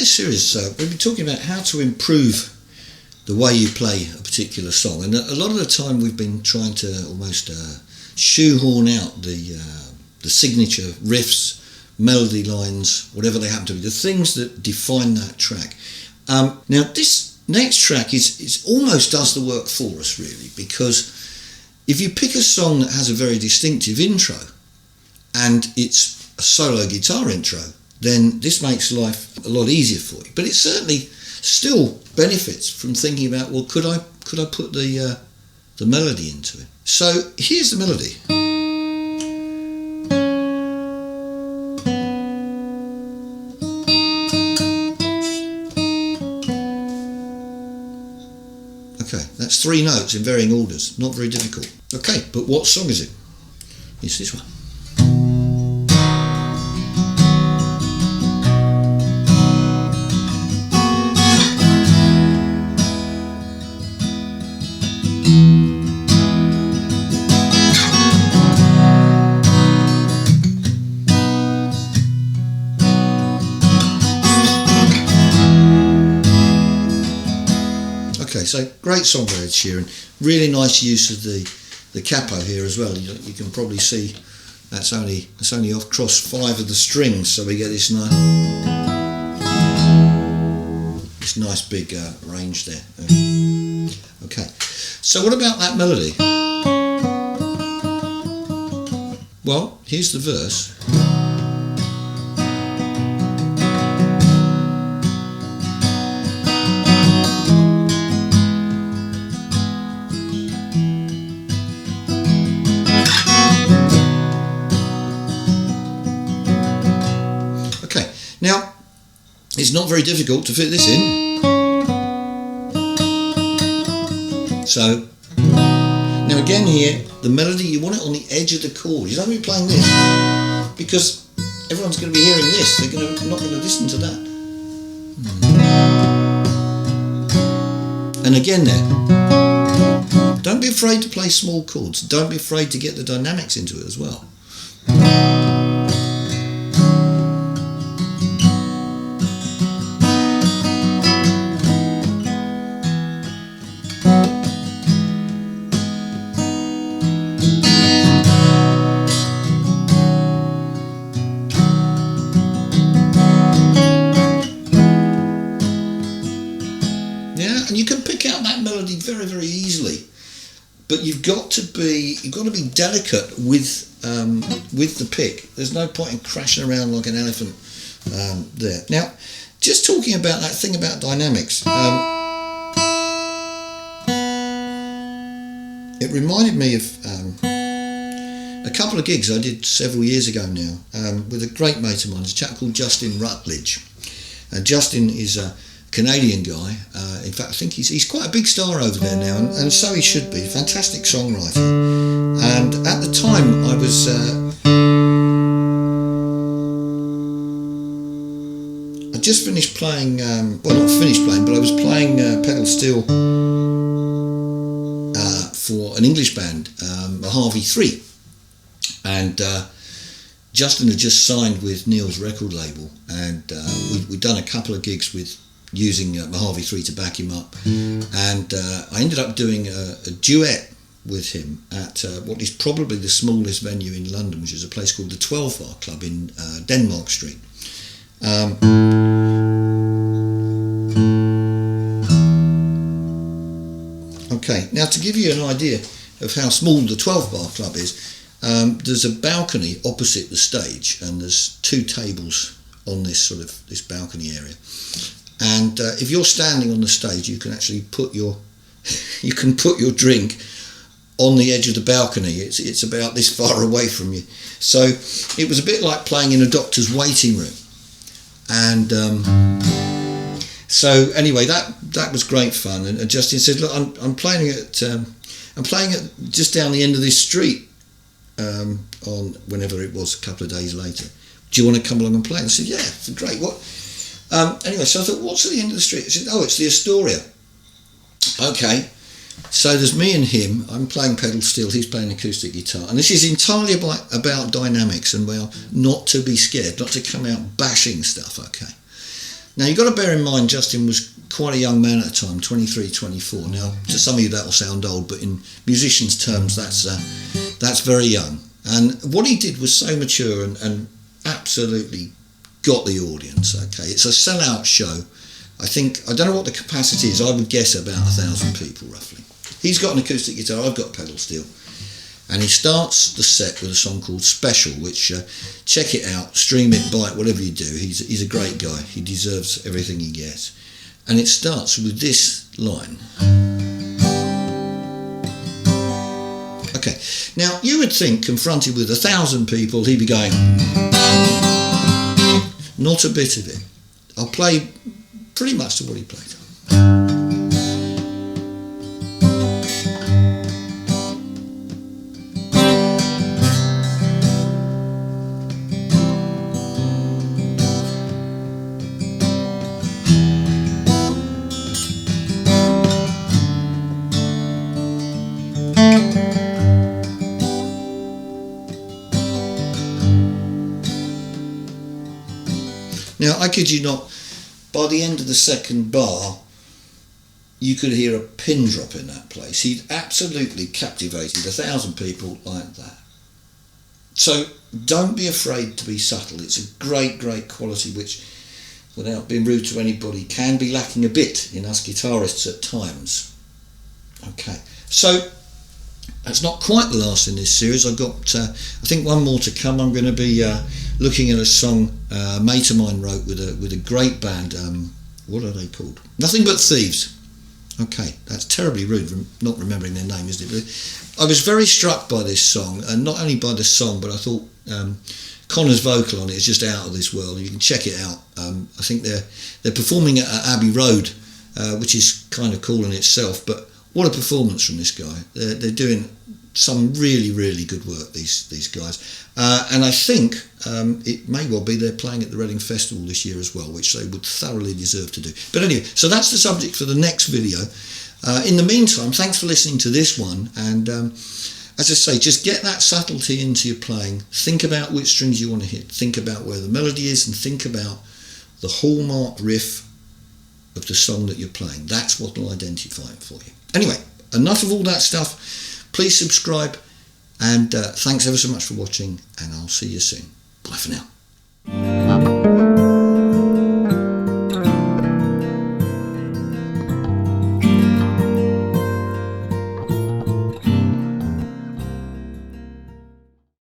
this series, we've been talking about how to improve the way you play a particular song, and a lot of the time we've been trying to almost shoehorn out the signature riffs, melody lines, whatever they happen to be, the things that define that track. Now this next track is almost does the work for us, really, because if you pick a song that has a very distinctive intro and it's a solo guitar intro, then this makes life a lot easier for you. But it certainly still benefits from thinking about, well, could I put the melody into it? So here's the melody. Okay, that's 3 notes in varying orders, not very difficult. Okay, but what song is it? It's this one. Okay, so great song by Ed Sheeran. Really nice use of the capo here as well. You can probably see that's only off cross 5 of the strings, so we get this nice big range there. Okay, so what about that melody? Well, here's the verse. Now, it's not very difficult to fit this in. So, now again here, the melody, you want it on the edge of the chord. You don't want to be playing this, because everyone's going to be hearing this. They're not going to listen to that. And again there, don't be afraid to play small chords. Don't be afraid to get the dynamics into it as well. And you can pick out that melody very, very easily, but you've got to be delicate with the pick. There's no point in crashing around like an elephant there. Now, just talking about that thing about dynamics, it reminded me of a couple of gigs I did several years ago now with a great mate of mine, a chap called Justin Rutledge. Justin is a Canadian guy. In fact, I think he's quite a big star over there now, and so he should be. Fantastic songwriter. And at the time, I was I just finished playing. Well, not finished playing, but I was playing pedal steel for an English band, Mojave 3, and Justin had just signed with Neil's record label, and we'd done a couple of gigs with using Mojave 3 to back him up, and I ended up doing a duet with him at what is probably the smallest venue in London, which is a place called the 12 Bar Club in Denmark Street. Okay, now to give you an idea of how small the 12 Bar Club is, there's a balcony opposite the stage, and there's 2 tables on this balcony area. And if you're standing on the stage, you can actually put your drink on the edge of the balcony. It's about this far away from you. So it was a bit like playing in a doctor's waiting room. And so anyway, that was great fun. And Justin said, "Look, I'm playing it just down the end of this street on whenever it was, a couple of days later. Do you want to come along and play?" And I said, "Yeah, it's great. What?" Anyway, so I thought, what's at the end of the street? I said, "Oh, it's the Astoria." Okay, so there's me and him. I'm playing pedal steel, he's playing acoustic guitar. And this is entirely about dynamics and, well, not to be scared, not to come out bashing stuff, okay? Now you've got to bear in mind Justin was quite a young man at the time, 23, 24. Now to some of you that'll sound old, but in musicians' terms that's very young. And what he did was so mature and absolutely got the audience. Okay, it's a sellout show. I don't know what the capacity is. I would guess about 1,000 people roughly. He's got an acoustic guitar, I've got pedal steel. And he starts the set with a song called Special, which, check it out, stream it, buy it, whatever you do. He's a great guy. He deserves everything he gets. And it starts with this line. Okay, now you would think, confronted with 1,000 people, he'd be going, not a bit of it. I'll play pretty much to what he played. Now, I kid you not, by the end of the second bar, you could hear a pin drop in that place. He'd absolutely captivated 1,000 people like that. So don't be afraid to be subtle. It's a great, great quality which, without being rude to anybody, can be lacking a bit in us guitarists at times. Okay, so that's not quite the last in this series. I've got, I think, one more to come. I'm going to be looking at a song a mate of mine wrote with a great band. What are they called? Nothing But Thieves. Okay, that's terribly rude, not remembering their name, isn't it? But I was very struck by this song, and not only by the song, but I thought Connor's vocal on it is just out of this world. You can check it out. I think they're performing at Abbey Road, which is kind of cool in itself. But what a performance from this guy! They're doing some really, really good work, these guys. And I think it may well be they're playing at the Reading Festival this year as well, which they would thoroughly deserve to do. But anyway, so that's the subject for the next video. In the meantime, thanks for listening to this one. And as I say, just get that subtlety into your playing. Think about which strings you want to hit. Think about where the melody is, and think about the hallmark riff of the song that you're playing. That's what will identify it for you. Anyway, enough of all that stuff. Please subscribe, and thanks ever so much for watching, and I'll see you soon. Bye for now.